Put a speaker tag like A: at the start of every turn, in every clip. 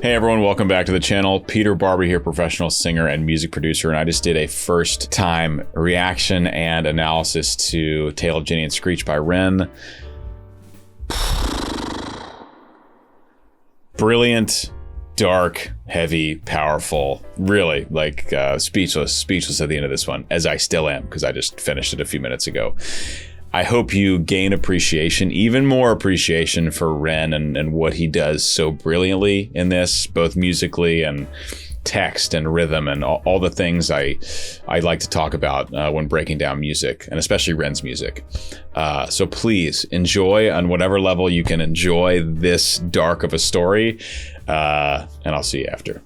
A: Hey everyone, welcome back to the channel. Peter Barber here, professional singer and music producer, and I just did a first time reaction and analysis to Tale of Ginny and Screech by REN. Brilliant, dark, heavy, powerful, really like speechless at the end of this one, as I still am because I just finished it a few minutes ago. I hope you gain appreciation, even more appreciation for REN and what he does so brilliantly in this, both musically and text and rhythm and all the things I like to talk about when breaking down music, and especially REN's music. So please enjoy on whatever level you can enjoy this dark of a story, and I'll see you after.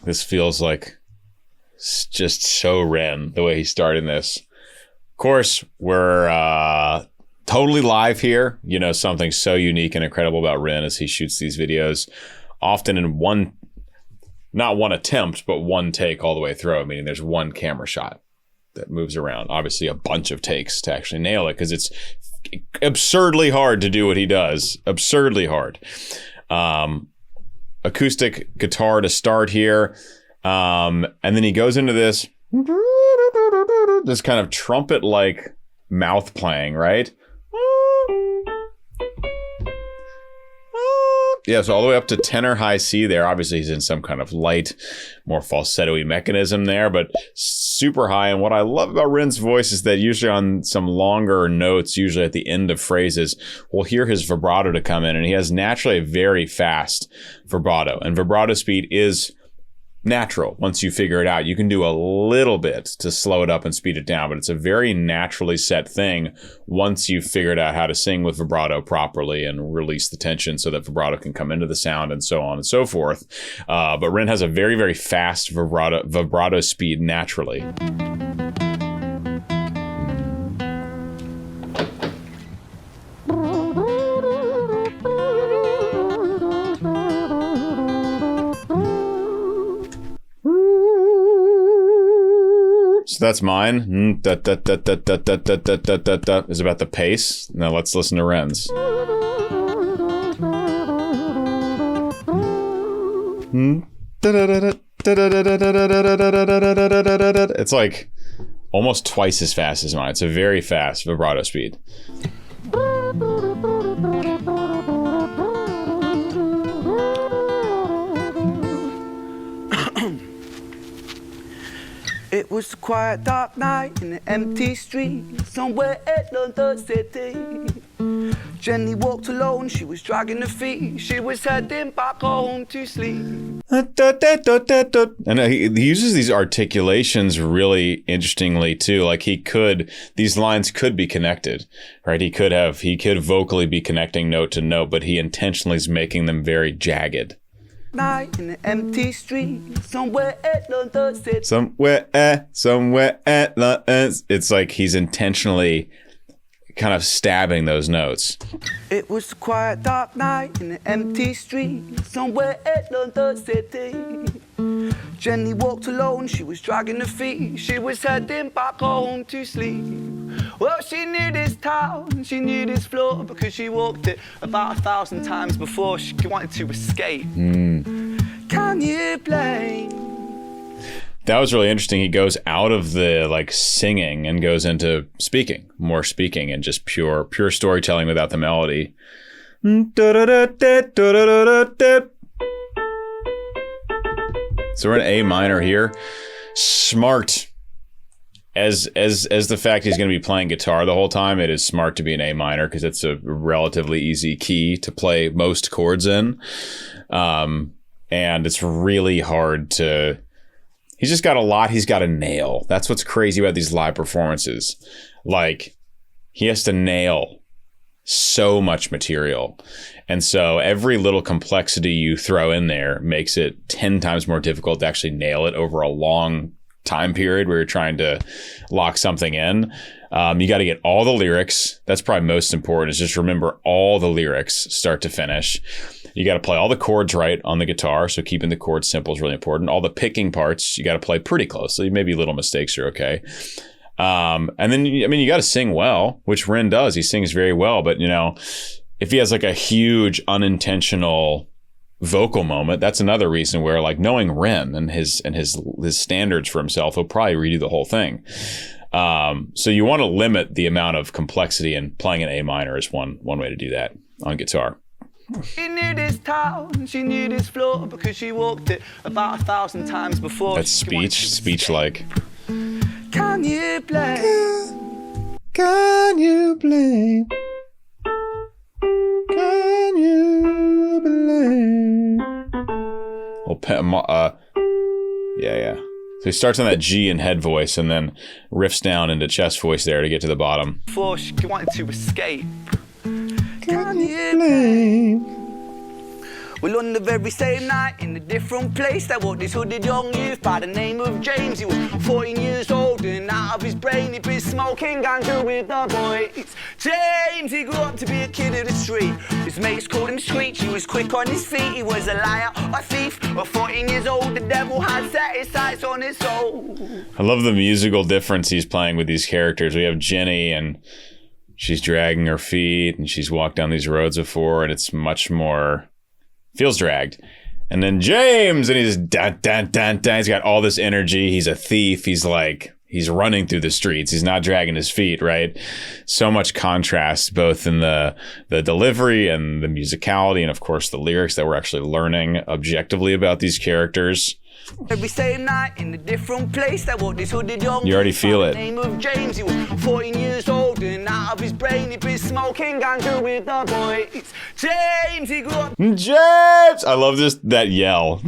A: This feels like just so REN, the way he's starting this. Of course, we're totally live here. You know, something so unique and incredible about REN as he shoots these videos, often in not one attempt, but one take all the way through. Meaning there's one camera shot that moves around. Obviously a bunch of takes to actually nail it, because it's absurdly hard to do what he does. Absurdly hard. Acoustic guitar to start here, and then he goes into this kind of trumpet like mouth playing, right? Yeah, so all the way up to tenor high C there. Obviously he's in some kind of light, more falsetto-y mechanism there, but super high. And what I love about REN's voice is that usually on some longer notes, usually at the end of phrases, we'll hear his vibrato to come in, and he has naturally a very fast vibrato, and vibrato speed is natural. Once you figure it out, you can do a little bit to slow it up and speed it down, but it's a very naturally set thing once you've figured out how to sing with vibrato properly and release the tension so that vibrato can come into the sound, and so on and so forth. But REN has a very, very fast vibrato speed naturally. So that's mine. Is about the pace. Now let's listen to REN's. It's like almost twice as fast as mine. It's a very fast vibrato speed.
B: It was a quiet, dark night in an empty street somewhere in London City. Jenny walked alone, she was dragging her feet. She was heading back home to sleep.
A: And he uses these articulations really interestingly too. Like these lines could be connected, right? He could vocally be connecting note to note, but he intentionally is making them very jagged.
B: Night in an empty street somewhere at London City.
A: Somewhere at London. It's like he's intentionally kind of stabbing those notes.
B: It was a quiet, dark night in an empty street somewhere at London City. Jenny walked alone, she was dragging her feet. She was heading back home to sleep. Well, she knew this town, she knew this floor, because she walked it about 1,000 times before. She wanted to escape. Can you blame?
A: That was really interesting. He goes out of the like singing and goes into more speaking and just pure storytelling without the melody. So we're in A minor here. Smart. As the fact he's going to be playing guitar the whole time, it is smart to be in A minor because it's a relatively easy key to play most chords in. And it's really hard to... He's just got a lot he's got to nail. That's what's crazy about these live performances. Like, he has to nail so much material. And so every little complexity you throw in there makes it 10 times more difficult to actually nail it over a long time period where you're trying to lock something in. You got to get all the lyrics. That's probably most important, is just remember all the lyrics start to finish. You got to play all the chords right on the guitar. So keeping the chords simple is really important. All the picking parts, you got to play pretty closely. Maybe little mistakes are okay. And then, you got to sing well, which Ren does. He sings very well. But, if he has like a huge unintentional vocal moment, that's another reason where, like, knowing Ren and his standards for himself, he'll probably redo the whole thing. So you want to limit the amount of complexity, and playing an A minor is one way to do that on guitar.
B: She knew this town, she knew this floor, because she walked it about 1,000 times before.
A: That's speech like.
B: Can you blame?
A: Can you blame? Can you blame? Yeah. So he starts on that G in head voice and then riffs down into chest voice there to get to the bottom.
B: Before she wanted to escape.
A: Can you blame?
B: Well, on the very same night, in a different place, there was this hooded young youth by the name of James. He was 14 years old, and out of his brain he'd been smoking ganja with the boys. James, he grew up to be a kid of the street. His mates called him Screech. He was quick on his feet. He was a liar, a thief. At 14 years old, the devil had set his sights on his soul.
A: I love the musical difference he's playing with these characters. We have Jenny, and she's dragging her feet, and she's walked down these roads before, and it's much more... feels dragged. And then James, and he's dun, dun, dun, dun. He's got all this energy. He's a thief. He's running through the streets. He's not dragging his feet, right? So much contrast, both in the delivery and the musicality, and of course the lyrics that we're actually learning objectively about these characters.
B: Every same night in a different place, there was this hooded young.
A: You already feel it.
B: The name of James, he was 14 years old, and out of his brain he'd been smoking ganja with the boys. James, he grew up.
A: James! I love the yell.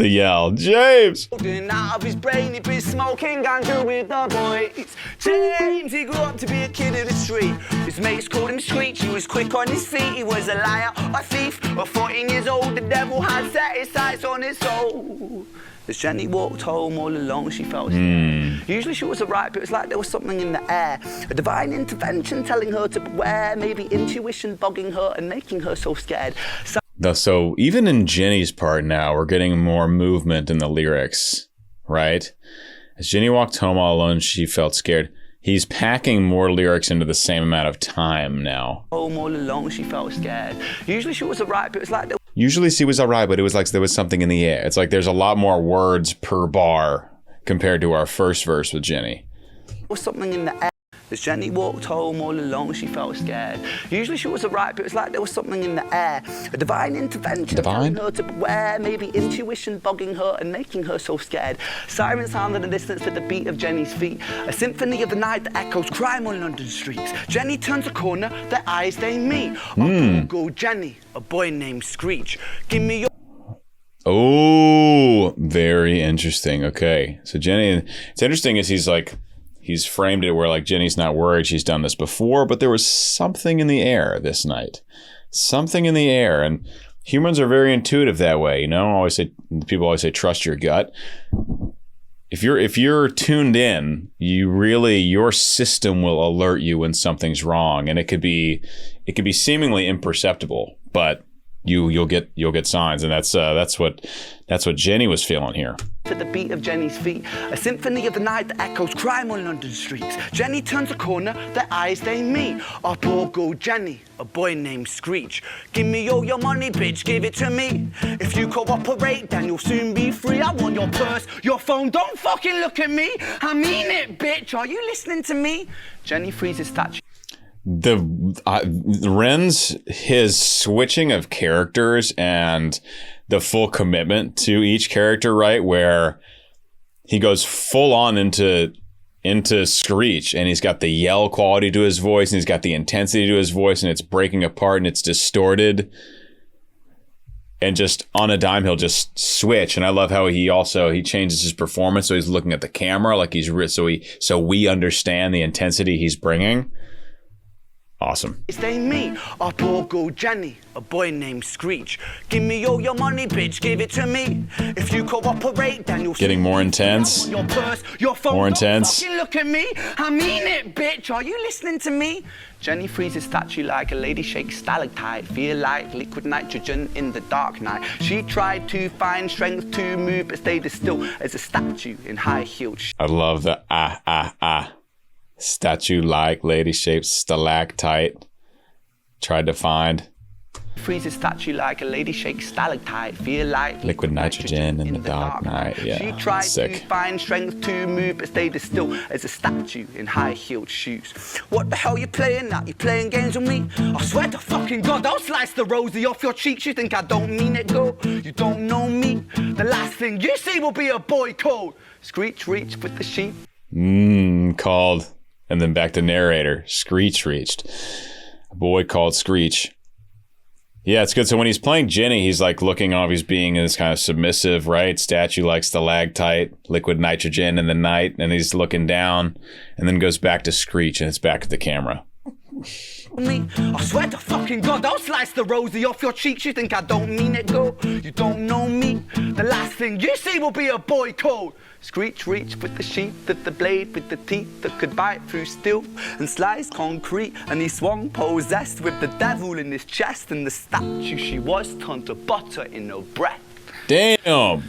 A: James!
B: And out of his brain he'd been smoking ganja with the boys. James, he grew up to be a kid of the street. His mates called him Screech. He was quick on his feet. He was a liar, a thief. At 14 years old, the devil had set his sights on his soul. As Jenny walked home all alone, she felt scared. Usually she was alright, but it was like there was something in the air. A divine intervention telling her to beware, maybe intuition bogging her and making her so scared.
A: So even in Jenny's part now, we're getting more movement in the lyrics, right? As Jenny walked home all alone, she felt scared. He's packing more lyrics into the same amount of time now.
B: Home all alone, she felt scared. Usually she was alright, but it was like
A: Usually she was all right, but it was like there was something in the air. It's like there's a lot more words per bar compared to our first verse with Jenny.
B: There was something in the air. As Jenny walked home all alone, she felt scared. Usually she was alright, but it was like there was something in the air. A divine intervention telling her to beware, maybe intuition bogging her and making her so scared. Sirens sound in the distance with the beat of Jenny's feet. A symphony of the night that echoes crime on London streets. Jenny turns a corner, their eyes they meet. Up go Jenny, a boy named Screech. Give me your...
A: Oh, very interesting. Okay, so Jenny, it's interesting is he's framed it where like Jenny's not worried, she's done this before, but there was something in the air this night. Something in the air. And humans are very intuitive that way, people always say trust your gut. If you're tuned in, your system will alert you when something's wrong. And it could be seemingly imperceptible, but you'll get signs, and that's what Jenny was feeling here.
B: To the beat of Jenny's feet, a symphony of the night that echoes crime on London streets. Jenny turns a corner, their eyes they meet. Up or go Jenny, a boy named Screech. Give me all your money, bitch, give it to me. If you cooperate, then you'll soon be free. I want your purse, your phone, don't fucking look at me. I mean it, bitch, are you listening to me? Jenny freezes statue.
A: His switching of characters and the full commitment to each character, right, where he goes full on into Screech, and he's got the yell quality to his voice, and he's got the intensity to his voice, and it's breaking apart and it's distorted, and just on a dime he'll just switch. And I love how he changes his performance, so he's looking at the camera like so we understand the intensity he's bringing. Awesome.
B: It's they me, our poor girl Jenny, a boy named Screech. Give me all your money, bitch, give it to me. If you cooperate, then you'll
A: getting more intense.
B: Your purse, your phone,
A: more intense.
B: Fucking look at me. I mean it, bitch. Are you listening to me? Jenny freezes statue like a lady shakes stalactite. Feel like liquid nitrogen in the dark night. She tried to find strength to move, but stayed as still as a statue in high-heeled shoes.
A: I love the statue like lady shaped stalactite. Tried to find.
B: Freezes statue like a lady shakes stalactite. Feel like
A: liquid nitrogen in the dark night. Yeah,
B: she tried
A: sick.
B: to find strength to move, but stayed as still as a statue in high-heeled shoes. What the hell you playing now? You playing games with me? I swear to fucking God, I'll slice the rosy off your cheeks. You think I don't mean it, girl? You don't know me. The last thing you see will be a boy called Screech reach with the sheep.
A: Called, and then back to narrator. Screech reached. A boy called Screech. Yeah, it's good. So when he's playing Jenny, he's like looking off. He's being this kind of submissive, right? Statue like stalactite, liquid nitrogen in the night. And he's looking down and then goes back to Screech and it's back to the camera.
B: Me, I swear to fucking God, I'll slice the rosy off your cheeks. You think I don't mean it, girl? You don't know me. The last thing you see will be a boy called Screech reach with the sheath of the blade with the teeth that could bite through steel and slice concrete. And he swung possessed with the devil in his chest, and the statue she was turned to butter in her breath.
A: Damn.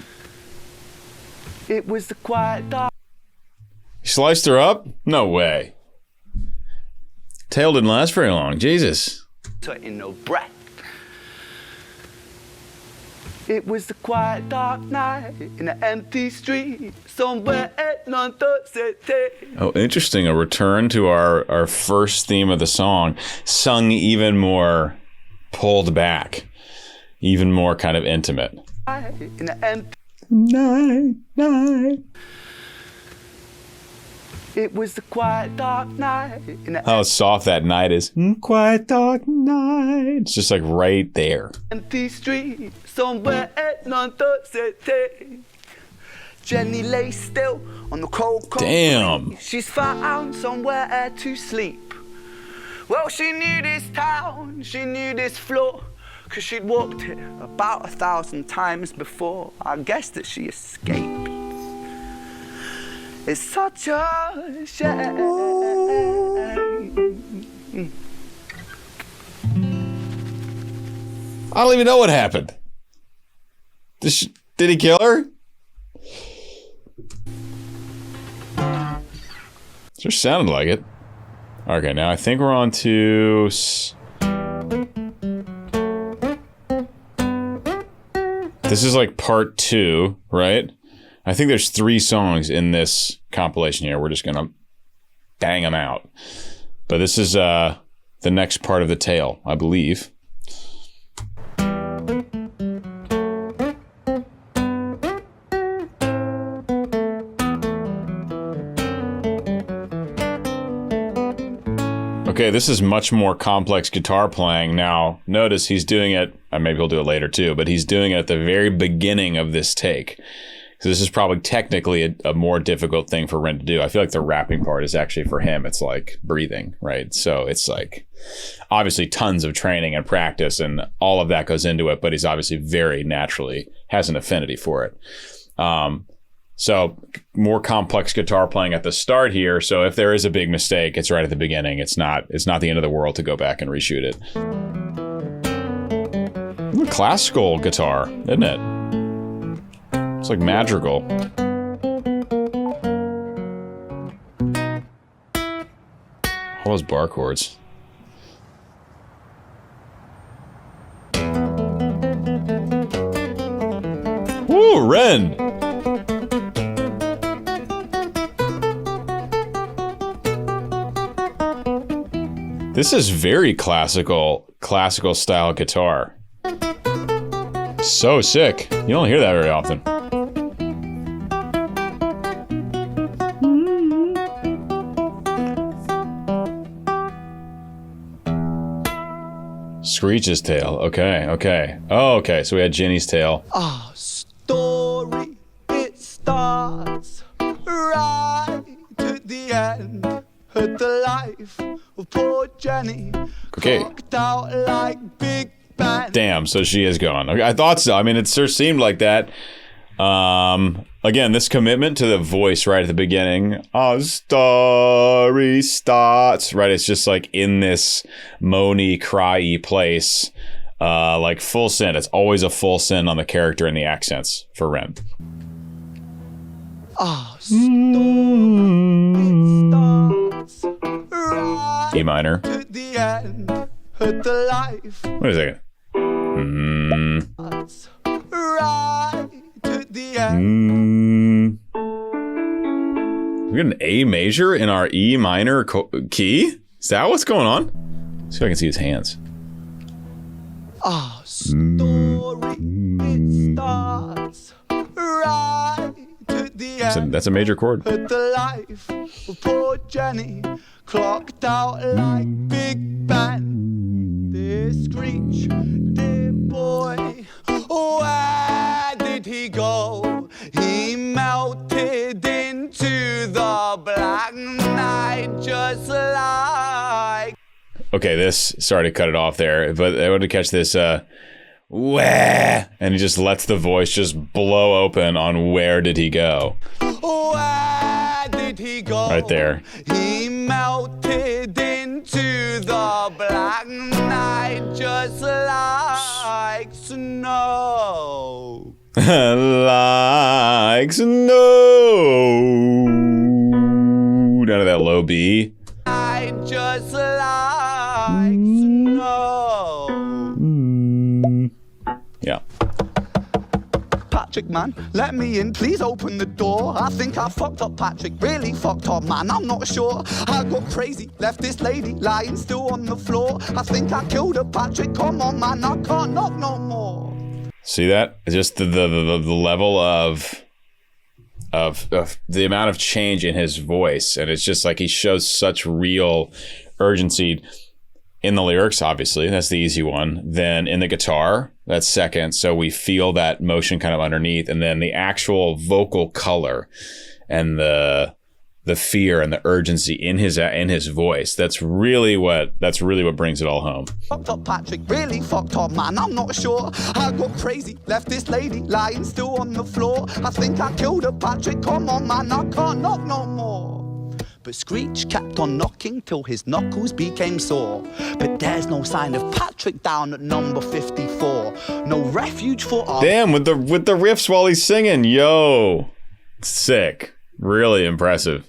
B: It was the quiet dark.
A: You sliced her up? No way. Tail didn't last very long. Jesus.
B: In her breath. It was the quiet dark night in an empty street somewhere at London City.
A: Oh, interesting. A return to our first theme of the song, sung even more pulled back, even more kind of intimate.
B: In an empty
A: night.
B: It was the quiet dark night.
A: How soft that night is. Quiet dark night. It's just like right there.
B: Empty street somewhere at London City. Jenny lay still on the cold.
A: Damn.
B: She's found somewhere to sleep. Well, she knew this town, she knew this floor, 'cause she'd walked here about 1,000 times before. I guess that she escaped. It's such a shame.
A: I don't even know what happened. Did he kill her? Just sounded like it. Okay, now I think we're on to... This is like part 2, right? I think there's 3 songs in this compilation here. We're just going to bang them out. But this is the next part of the tale, I believe. Okay, this is much more complex guitar playing. Now, notice he's doing it, maybe he'll do it later too, but he's doing it at the very beginning of this take. So this is probably technically a more difficult thing for Ren to do. I feel like the rapping part is actually for him. It's like breathing, right? So it's like obviously tons of training and practice and all of that goes into it, but he's obviously very naturally has an affinity for it. So more complex guitar playing at the start here. So if there is a big mistake, it's right at the beginning. It's not the end of the world to go back and reshoot it. Classical guitar, isn't it? It's like madrigal. All those bar chords. Woo, Ren! This is very classical style guitar. So sick. You don't hear that very often. Screech's tail. Okay. Oh, okay. So we had Jenny's tail.
B: Our story, it starts right at the end. At the life of poor Jenny,
A: Okay. Damn, so she is gone. Okay, I thought so. I mean, it sure seemed like that. Again, this commitment to the voice right at the beginning. Our story starts. Right, it's just like in this moany, cry-y place. Like full send. It's always a full send on the character and the accents for Ren. E minor. Wait a second. We got an A major in our E minor key? Is that what's going on? Let's see if I can see his hands.
B: Our story it starts right at the end.
A: That's a major chord.
B: At the life of poor Jenny, clocked out like Big Ben. Dear Screech, dear boy, where did he go? He melted into the black night just like...
A: Okay, this, sorry to cut it off there, but I want to catch this, where, and he just lets the voice just blow open on where did he go.
B: Where did he go?
A: Right there.
B: He melted into the black night just like snow.
A: Like snow. Down to that low B.
B: I just like snow.
A: Yeah.
B: Patrick, man, let me in, please open the door. I think I fucked up, Patrick, really fucked up, man, I'm not sure. I got crazy, left this lady lying still on the floor. I think I killed her, Patrick, come on, man, I can't knock no more.
A: See that? Just the level of the amount of change in his voice, and it's just like he shows such real urgency in the lyrics. Obviously, that's the easy one. Then in the guitar, that's second. So we feel that motion kind of underneath, and then the actual vocal color and the fear and the urgency in his voice. That's really what brings it all home.
B: Fucked up, Patrick, really fucked up, man, I'm not sure. I got crazy, left this lady lying still on the floor. I think I killed her, Patrick, come on, man, I can't knock no more. But Screech kept on knocking till his knuckles became sore. But there's no sign of Patrick down at number 54. No refuge for our...
A: Damn, with the riffs while he's singing, yo, sick, really impressive.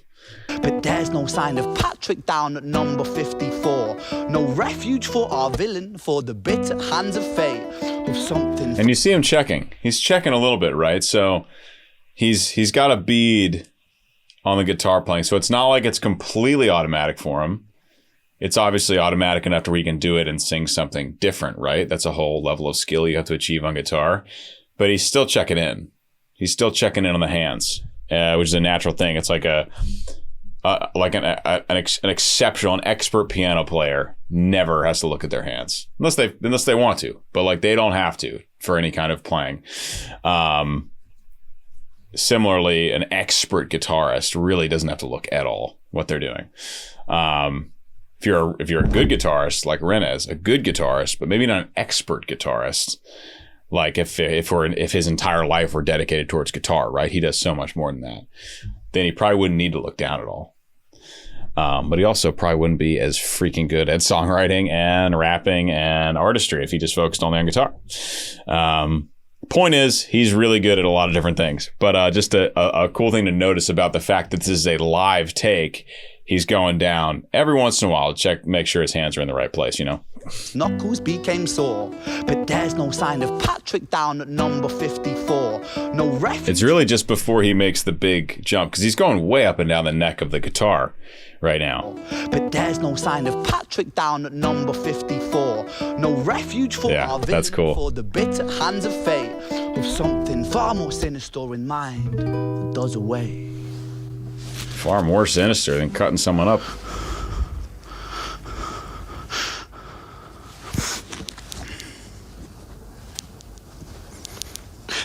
B: But there's no sign of Patrick down at number 54. No refuge for our villain, for the bitter hands of fate. Of something.
A: And you see him checking. He's checking a little bit, right? So he's got a bead on the guitar playing. So it's not like it's completely automatic for him. It's obviously automatic enough to where he can do it and sing something different, right? That's a whole level of skill you have to achieve on guitar. But he's still checking in. He's still checking in on the hands, which is a natural thing. It's like an exceptional, an expert piano player never has to look at their hands unless they want to, but like they don't have to for any kind of playing. Similarly, an expert guitarist really doesn't have to look at all what they're doing. If you're a good guitarist like Ren is, a good guitarist, but maybe not an expert guitarist. Like if his entire life were dedicated towards guitar, right? He does so much more than that. Then he probably wouldn't need to look down at all. But he also probably wouldn't be as freaking good at songwriting and rapping and artistry if he just focused only on guitar. Point is, he's really good at a lot of different things. But just a cool thing to notice about the fact that this is a live take, he's going down every once in a while to make sure his hands are in the right place, you know?
B: Knuckles became sore, but there's no sign of Patrick down at number 54. No refuge.
A: It's really just before he makes the big jump, because he's going way up and down the neck of the guitar right now.
B: But there's no sign of Patrick down at number 54. No refuge for our villain,
A: that's cool.
B: For the bitter hands of fate. With something far more sinister in mind that does away.
A: Far more sinister than cutting someone up.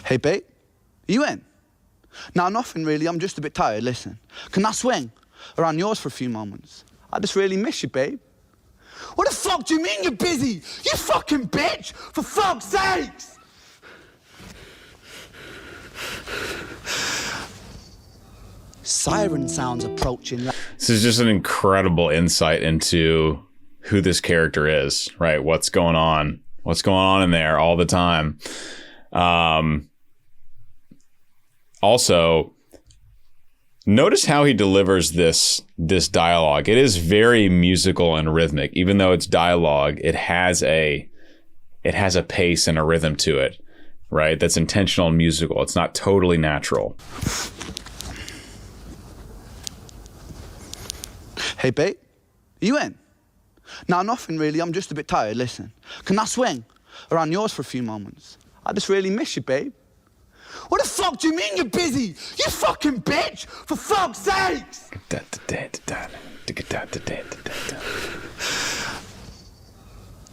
B: Hey, babe, you in? No, nothing really. I'm just a bit tired. Listen, can I swing around yours for a few moments? I just really miss you, babe. What the fuck do you mean you're busy? You fucking bitch! For fuck's sakes! Siren sounds approaching.
A: This is just an incredible insight into who this character is, right? What's going on? What's going on in there all the time? Also, notice how he delivers this dialogue. It is very musical and rhythmic. Even though it's dialogue, it has a pace and a rhythm to it, right? That's intentional and musical. It's not totally natural.
B: Hey, babe, are you in? No, nothing really. I'm just a bit tired. Listen, can I swing around yours for a few moments? I just really miss you, babe. What the fuck do you mean you're busy? You fucking bitch! For fuck's sakes!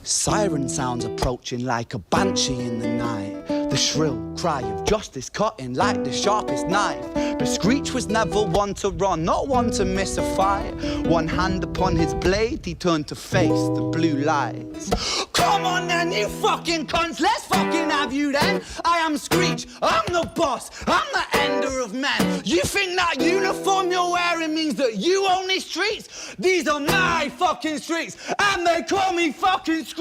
B: Siren sounds approaching like a banshee in the night. The shrill cry of justice cutting like the sharpest knife. But Screech was never one to run, not one to miss a fight. One hand upon his blade, he turned to face the blue lights. Come on then, you fucking cunts, let's fucking have you then. I am Screech, I'm the boss, I'm the ender of men. You think that uniform you're wearing means that you own these streets? These are my fucking streets, and they call me fucking Screech.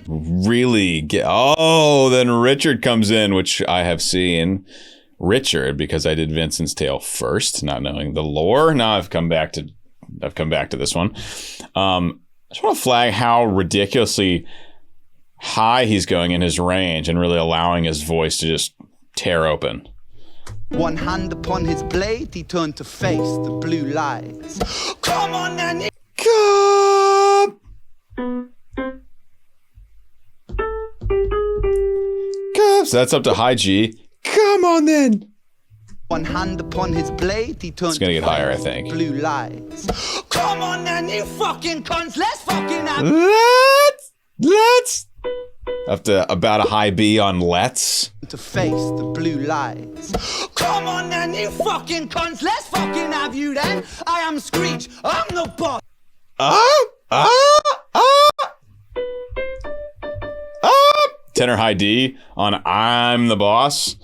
A: Really then Richard comes in, which I have seen. Richard, because I did Vincent's Tale first, not knowing the lore. Now I've come back to this one. I just want to flag how ridiculously high he's going in his range and really allowing his voice to just tear open.
B: One hand upon his blade, he turned to face the blue lights. Come on then.
A: Come. So that's up to high G. Come on then.
B: One hand upon his blade, he turned.
A: It's gonna get higher, I think.
B: Blue lights. Come on then, you fucking cunts. Let's fucking have.
A: Let's. Up to about a high B on let's.
B: To face the blue lights. Come on then, you fucking cunts. Let's fucking have you then. I am Screech. I'm the boss.
A: Tenor high D on I'm the boss.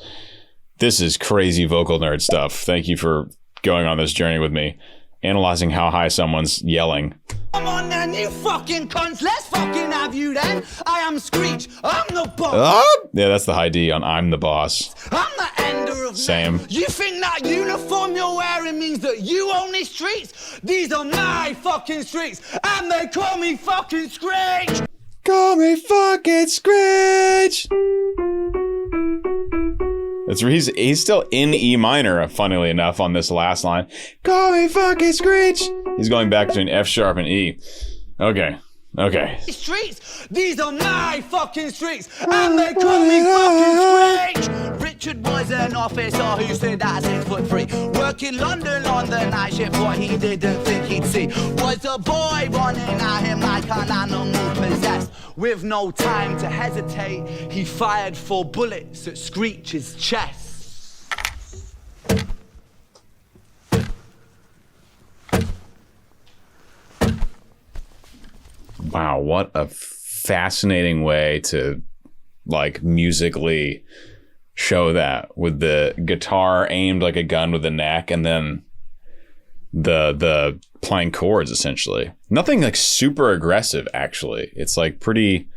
A: This is crazy vocal nerd stuff. Thank you for going on this journey with me, analyzing how high someone's yelling.
B: Come on then, you fucking cunts. Let's fucking have you then. I am Screech. I'm the boss.
A: Yeah, that's the high D on I'm the boss.
B: I'm the ender of
A: Same.
B: Men. You think that uniform you're wearing means that you own these streets? These are my fucking streets, and they call me fucking Screech.
A: Call me fucking Screech. He's still in E minor, funnily enough, on this last line. Call me fucking Screech. He's going back between F sharp and E. Okay.
B: Streets, these are my fucking streets, and they call me fucking Screech. Richard was an officer who stood at 6'3", working London on the night shift. What he didn't think he'd see was a boy running at him like an animal possessed. With no time to hesitate, he fired 4 bullets at Screech's chest.
A: Wow, what a fascinating way to like musically show that, with the guitar aimed like a gun with the neck, and then the playing chords essentially. Nothing like super aggressive, actually. It's like pretty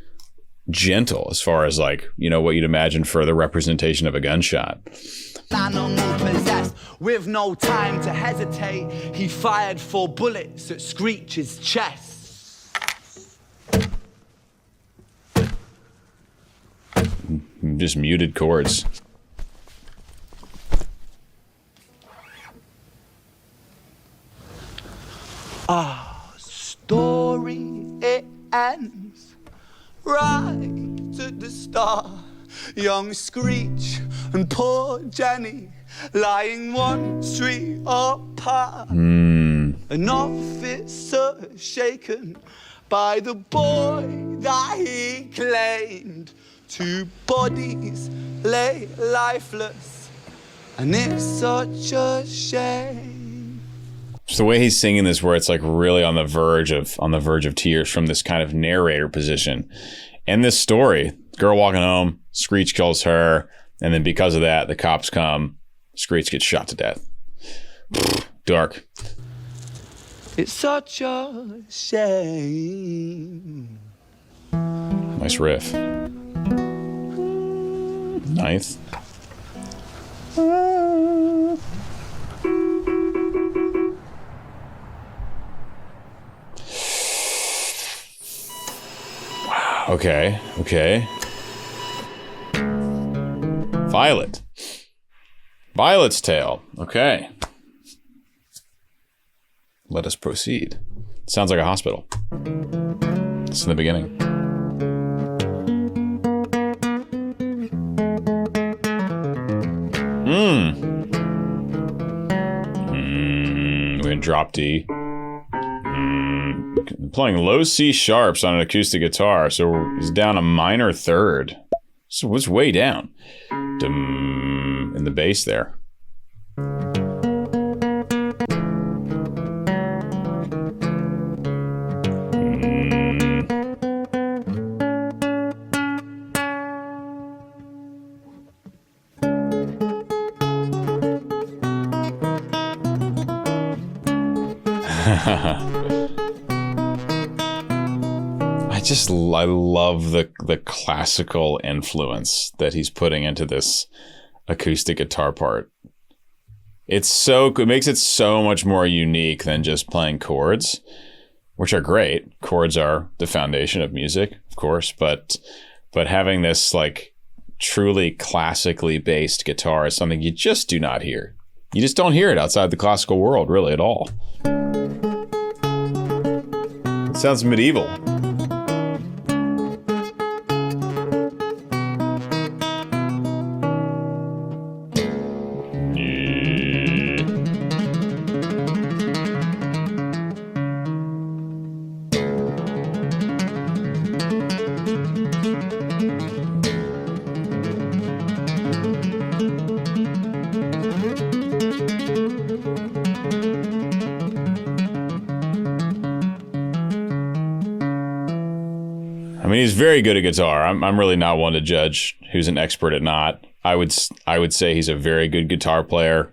A: gentle as far as like, you know, what you'd imagine for the representation of a gunshot.
B: Animal possessed, with no time to hesitate, he fired 4 bullets at Screech's chest.
A: Just muted chords.
B: Our story, it ends right at the start. Young Screech and poor Jenny lying 1 street apart. An officer shaken by the boy that he claimed. 2 bodies lay lifeless, and it's such a shame.
A: Just the way he's singing this, where it's like really on the verge of tears from this kind of narrator position. And this story, girl walking home, Screech kills her, and then because of that, the cops come, Screech gets shot to death. Dark.
B: It's such a shame.
A: Nice riff. Ninth. Wow. Okay. Violet. Violet's Tale. Okay. Let us proceed. Sounds like a hospital. It's in the beginning. We're in drop D. Playing low C sharps on an acoustic guitar, so he's down a minor third. So it's way down. In the bass there. I love the classical influence that he's putting into this acoustic guitar part. It makes it so much more unique than just playing chords, which are great. Chords are the foundation of music, of course, but having this like truly classically based guitar is something you just do not hear. You just don't hear it outside the classical world, really, at all. It sounds medieval. I mean, he's very good at guitar. I'm really not one to judge who's an expert at not. I would say he's a very good guitar player.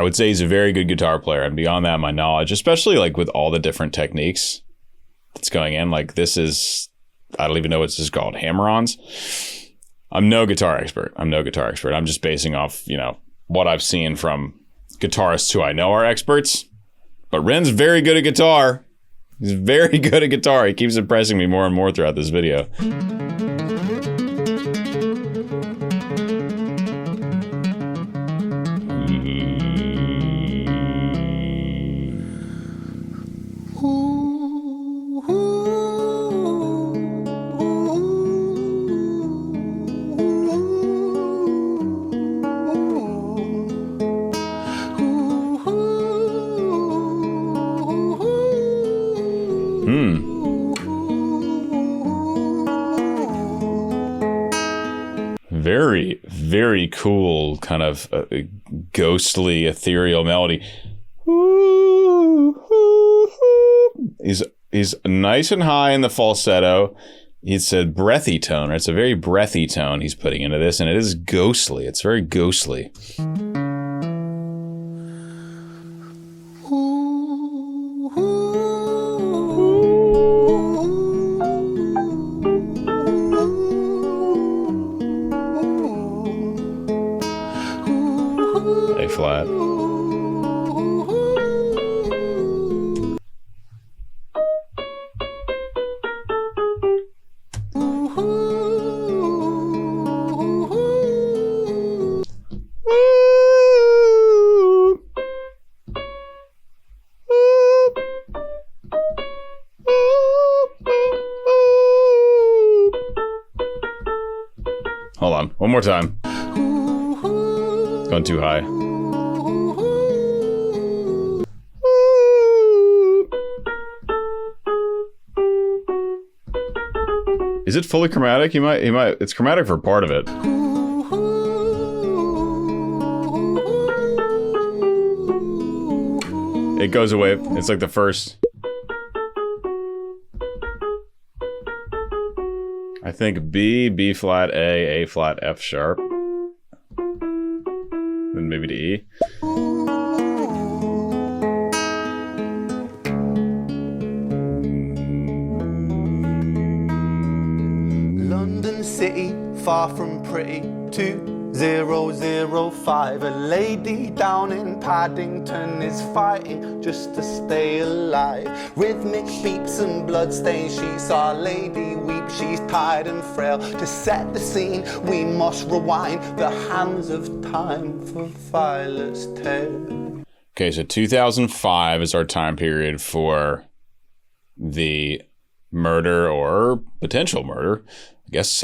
A: And beyond that, my knowledge, especially like with all the different techniques that's going in, like this is, I don't even know what this is called, hammer-ons. I'm no guitar expert. I'm just basing off, what I've seen from guitarists who I know are experts. But Ren's very good at guitar. He's very good at guitar. He keeps impressing me more and more throughout this video. Very, very cool, kind of ghostly, ethereal melody. He's nice and high in the falsetto. It's a breathy tone, right? It's a very breathy tone he's putting into this, and it is ghostly. It's very ghostly. A flat. Hold on, one more time. It's going too high. Is it fully chromatic? He might, it's chromatic for part of it. It goes away. It's like the first. I think B, B flat, A flat, F sharp. Then maybe to E.
B: London City, far from pretty. 2005. A lady down in Paddington is fighting just to stay alive. Rhythmic beeps and bloodstains. She saw a lady weep. She's tired and frail. To set the scene, we must rewind the hands of time for Violet's tale.
A: Okay, so 2005 is our time period for the murder or potential murder.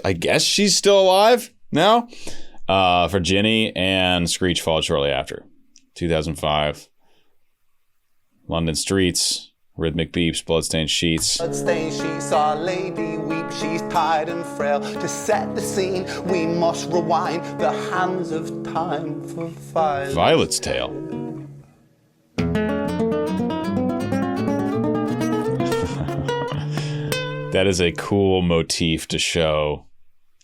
A: I guess she's still alive now. For Ginny, and Screech followed shortly after. 2005. London streets, rhythmic beeps, bloodstained sheets.
B: Bloodstained sheets, saw a lady weep. She's tired and frail. To set the scene, we must rewind the hands of time for
A: Violet's tale. That is a cool motif to show,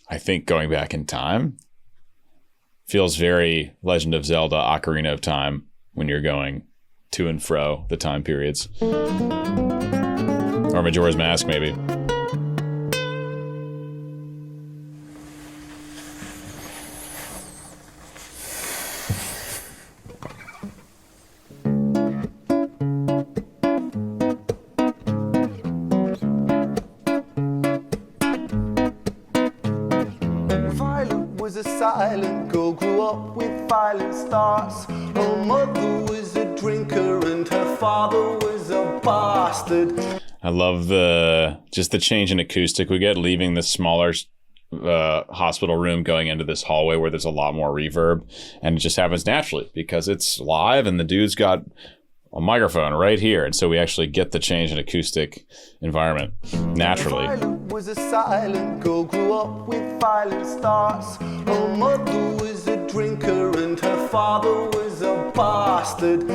A: I think, going back in time. Feels very Legend of Zelda, Ocarina of Time, when you're going to and fro the time periods. Or Majora's Mask, maybe.
B: Was a silent girl, grew up with violent starts. Her mother was a drinker and her father was a bastard.
A: I love the change in acoustic we get, leaving the smaller hospital room, going into this hallway where there's a lot more reverb, and it just happens naturally because it's live and the dude's got a microphone right here, and so we actually get the change in acoustic environment naturally.
B: Violet was a silent girl, grew up with violent starts. Her mother was a drinker and her father was a bastard.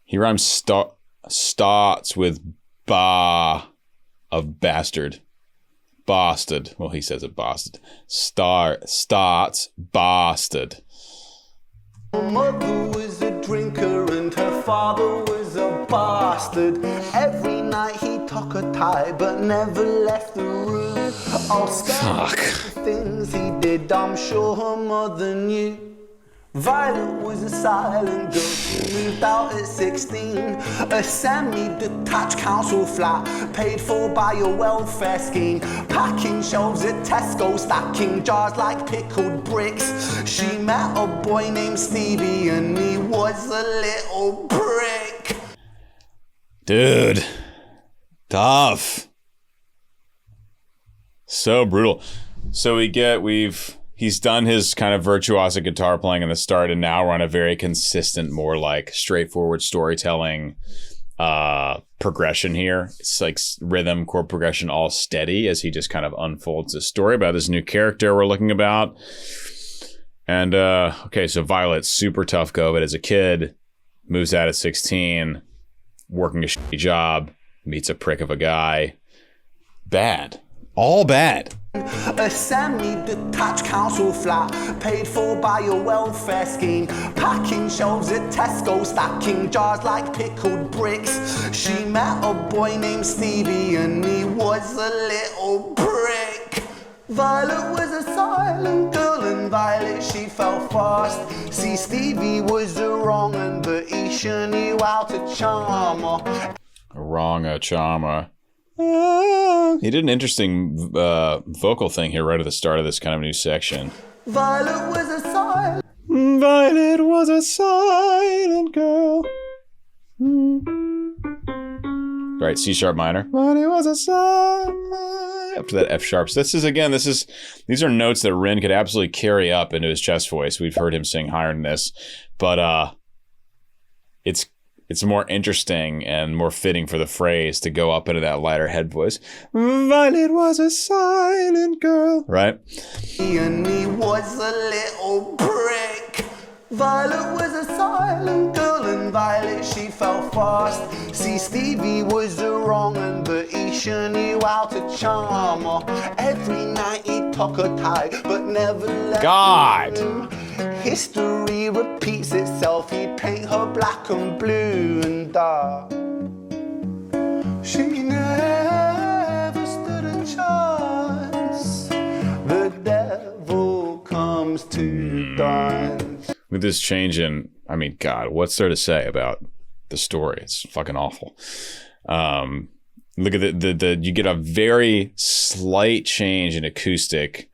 A: He rhymes starts with ba of bastard. Bastard. Well, he says it bastard. Starts bastard.
B: Her mother was a drinker and her father was a bastard. Every night he took a tie but never left the room. All
A: Fuck.
B: the things he did, I'm sure her mother knew. Violet was a silent girl, she moved out at 16. A semi-detached council flat, paid for by a welfare scheme. Packing shelves at Tesco, stacking jars like pickled bricks. She met a boy named Stevie and he was a little prick.
A: Dude. Tough. So brutal. So he's done his kind of virtuosic guitar playing in the start, and now we're on a very consistent, more like straightforward storytelling progression here. It's like rhythm, chord progression, all steady as he just kind of unfolds the story about this new character we're looking about. And okay, so Violet, super tough go, but as a kid, moves out at 16, working a shitty job, meets a prick of a guy. Bad. All bad.
B: A semi-detached council flat, paid for by a welfare scheme. Packing shelves at Tesco, stacking jars like pickled bricks. She met a boy named Stevie and he was a little prick. Violet was a silent girl and Violet, she fell fast. See, Stevie was a wrong un, but he sure knew how to charm her.
A: Wrong a charmer. He did an interesting vocal thing here right at the start of this kind of new section.
B: Violet was a silent
A: girl. Right, C sharp minor. Violet was a silent. Up to that F sharp. So these are notes that REN could absolutely carry up into his chest voice. We've heard him sing higher than this, but it's more interesting and more fitting for the phrase to go up into that lighter head voice. Violet was a silent girl. Right?
B: And he was a little prick. Violet was a silent girl and Violet, she fell fast. See, Stevie was the wrong one, but he sure knew how to charm her. Every night he took her tight, but never let
A: God.
B: her. History repeats itself, he'd paint her black and blue and dark. She never stood a chance. The devil comes to dance.
A: With this change in, I mean, God, what's there to say about the story? It's fucking awful. Look at the you get a very slight change in acoustic.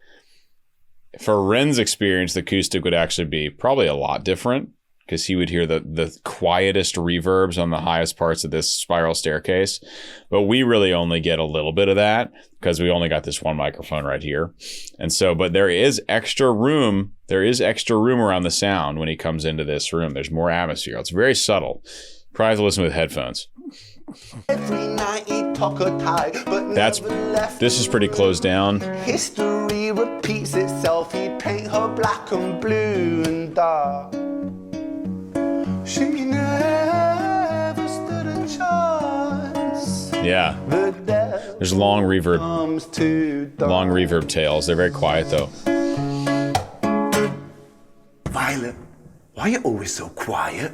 A: For Ren's experience, the acoustic would actually be probably a lot different because he would hear the quietest reverbs on the highest parts of this spiral staircase. But we really only get a little bit of that because we only got this one microphone right here. And so, but there is extra room. There is extra room around the sound when he comes into this room. There's more atmosphere. It's very subtle. Probably have to listen with headphones.
B: Every night he took her tight, but
A: this is pretty closed down.
B: History repeats itself, he'd paint her black and blue and dark. She never stood a chance.
A: Yeah. There's long reverb tails. They're very quiet though.
B: Violet, why are you always so quiet?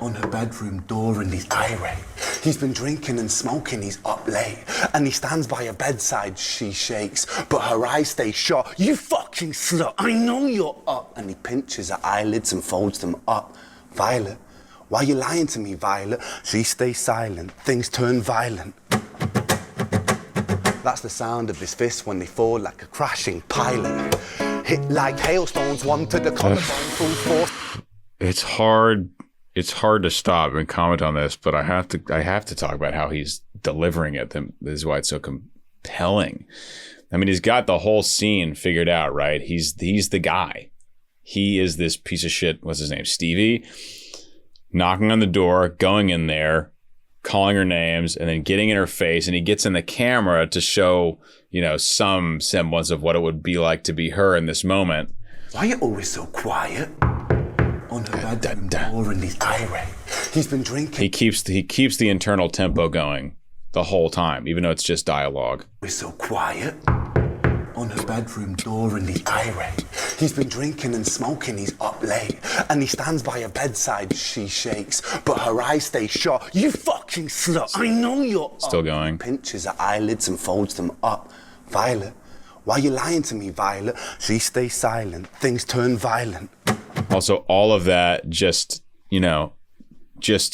B: On her bedroom door and he's irate. He's been drinking and smoking, he's up late. And he stands by her bedside, she shakes, but her eyes stay shut. You fucking slut, I know you're up. And he pinches her eyelids and folds them up. Violet, why are you lying to me, Violet? She stays silent, things turn violent. That's the sound of his fists when they fall like a crashing pilot. Hit like hailstones, one to the collarbone, full force.
A: It's hard to stop and comment on this, but I have to talk about how he's delivering it. This is why it's so compelling. I mean, he's got the whole scene figured out, right? He's the guy. He is this piece of shit. What's his name? Stevie. Knocking on the door, going in there, calling her names, and then getting in her face. And he gets in the camera to show, some semblance of what it would be like to be her in this moment.
B: Why are you always so quiet? On her bedroom door and he's irate. He's been drinking.
A: He keeps the internal tempo going the whole time, even though it's just dialogue.
B: We're so quiet. On her bedroom door and he's irate. He's been drinking and smoking, he's up late. And he stands by her bedside, she shakes, but her eyes stay shut. You fucking slut, I know you're
A: still
B: up.
A: Going.
B: Pinches her eyelids and folds them up. Violet, why are you lying to me, Violet? She stays silent, things turn violent.
A: Also, all of that just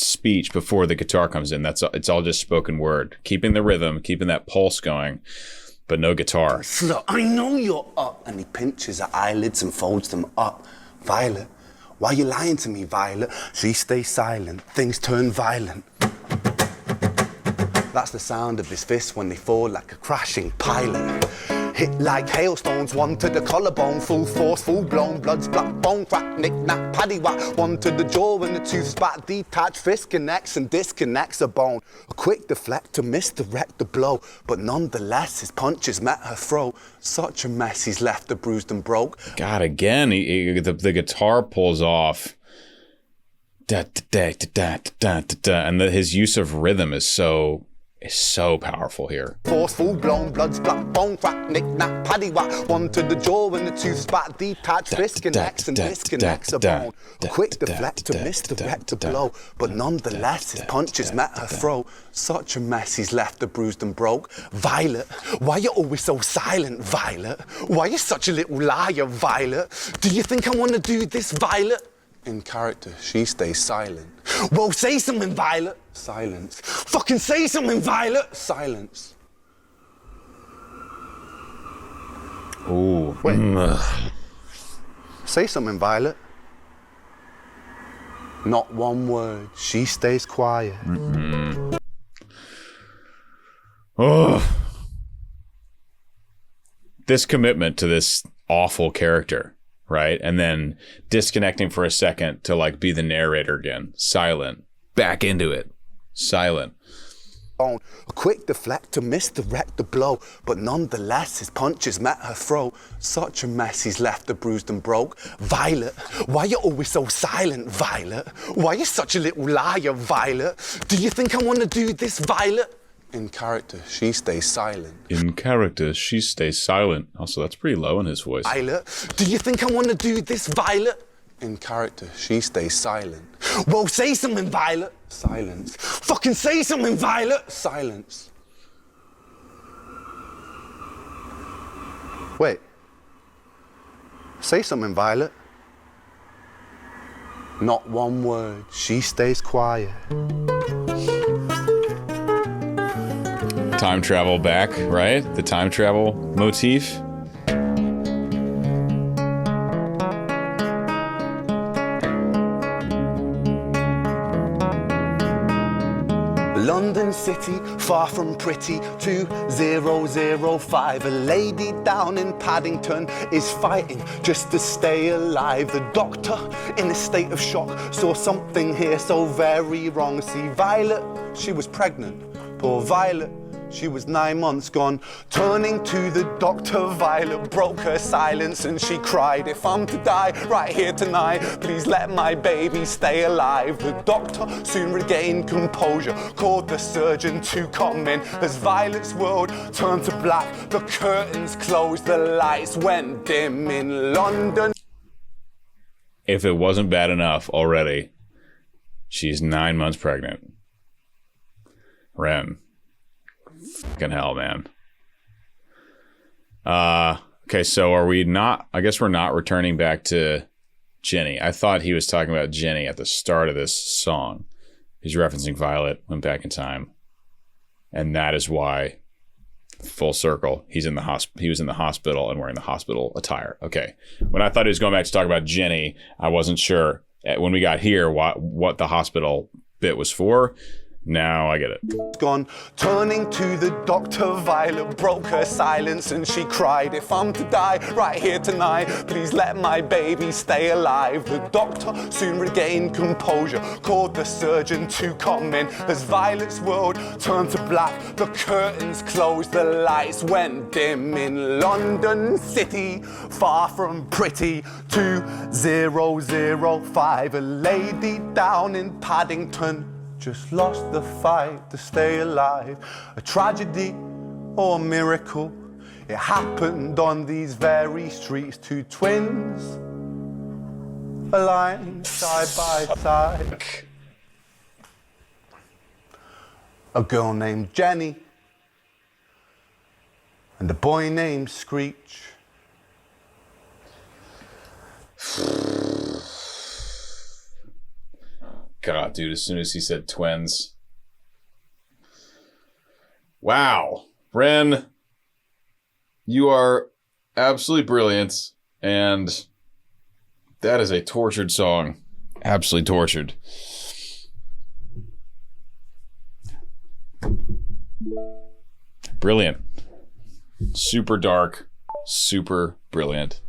A: speech before the guitar comes in. It's all just spoken word, keeping the rhythm, keeping that pulse going, but no guitar.
B: Slut, I know you're up. And he pinches her eyelids and folds them up. Violet, why are you lying to me, Violet? She stays silent, things turn violent. That's the sound of his fists when they fall like a crashing pilot. Hit like hailstones, one to the collarbone, full force, full blown, blood splat, bone crack, knick knack, paddywhack, one to the jaw and the tooth spat, detached fist connects and disconnects a bone. A quick deflect to misdirect the blow, but nonetheless his punches met her throat. Such a mess, he's left her bruised and broke.
A: God, again, the guitar pulls off. Da, da, da, da, da, da, da, and his use of rhythm is so powerful here.
B: Force, full blown, blood splat, bone crack, knick knack, paddywhack, one to the jaw and the tooth spat, detached fist connects and disconnects a bone. A quick deflect to misdirect the blow, but nonetheless his punches met her throat. Such a mess, he's left her bruised and broke. Violet, why you always so silent, Violet? Why you such a little liar, Violet? Do you think I want to do this, Violet? In character, she stays silent. Well, say something, Violet. Silence. Fucking say something, Violet. Silence.
A: Ooh.
B: Wait. Say something, Violet. Not one word. She stays quiet.
A: Oh. This commitment to this awful character. Right? And then disconnecting for a second to be the narrator again. Silent. Back into it. Silent.
B: A quick deflect to misdirect the blow, but nonetheless his punches met her throat. Such a mess, he's left her bruised and broke. Violet, why you always so silent, Violet? Why you such a little liar, Violet? Do you think I want to do this, Violet? In character, she stays silent.
A: In character, she stays silent. Also, that's pretty low in his voice.
B: Violet, do you think I want to do this, Violet? In character, she stays silent. Well, say something, Violet. Silence. Fucking say something, Violet. Silence. Wait. Say something, Violet. Not one word. She stays quiet.
A: Time travel back, right? The time travel motif.
B: London city, far from pretty, 2005. A lady down in Paddington is fighting just to stay alive. The doctor, in a state of shock, saw something here so very wrong. See, Violet, she was pregnant. Poor Violet, she was 9 months gone. Turning to the doctor, Violet broke her silence and she cried, if I'm to die right here tonight, please let my baby stay alive. The doctor soon regained composure, called the surgeon to come in. As Violet's world turned to black, the curtains closed, the lights went dim in London.
A: If it wasn't bad enough already, she's 9 months pregnant. REN. Fucking hell, man. Okay, so are we not... I guess we're not returning back to Jenny. I thought he was talking about Jenny at the start of this song. He's referencing Violet, went back in time. And that is why, full circle, he was in the hospital and wearing the hospital attire. Okay. When I thought he was going back to talk about Jenny, I wasn't sure when we got here what the hospital bit was for. Now I get it.
B: Gone, turning to the doctor, Violet broke her silence and she cried, if I'm to die right here tonight, please let my baby stay alive. The doctor soon regained composure, called the surgeon to come in. As Violet's world turned to black, the curtains closed, the lights went dim in London city, far from pretty, 2005. A lady down in Paddington just lost the fight to stay alive. A tragedy or a miracle, it happened on these very streets. Two twins aligned side by side. A girl named Jenny and a boy named Screech.
A: God, dude, as soon as he said twins. Wow. REN, you are absolutely brilliant. And that is a tortured song. Absolutely tortured. Brilliant. Super dark. Super brilliant.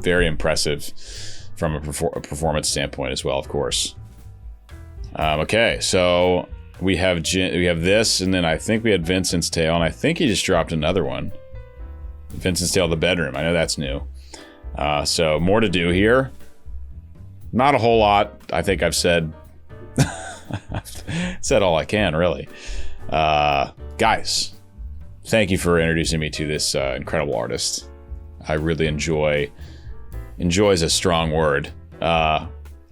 A: Very impressive from a performance standpoint as well, of course. Okay, so we have this, and then I think we had Vincent's Tale, and I think he just dropped another one. Vincent's Tale, The Bedroom. I know that's new. So more to do here. Not a whole lot. I think I've said all I can, really. Guys, thank you for introducing me to this incredible artist. I really enjoy is a strong word.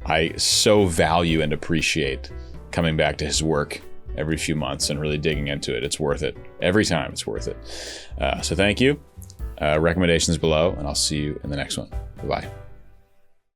A: I so value and appreciate coming back to his work every few months and really digging into it. It's worth it. Every time it's worth it. So thank you. Recommendations below, and I'll see you in the next one. Bye-bye.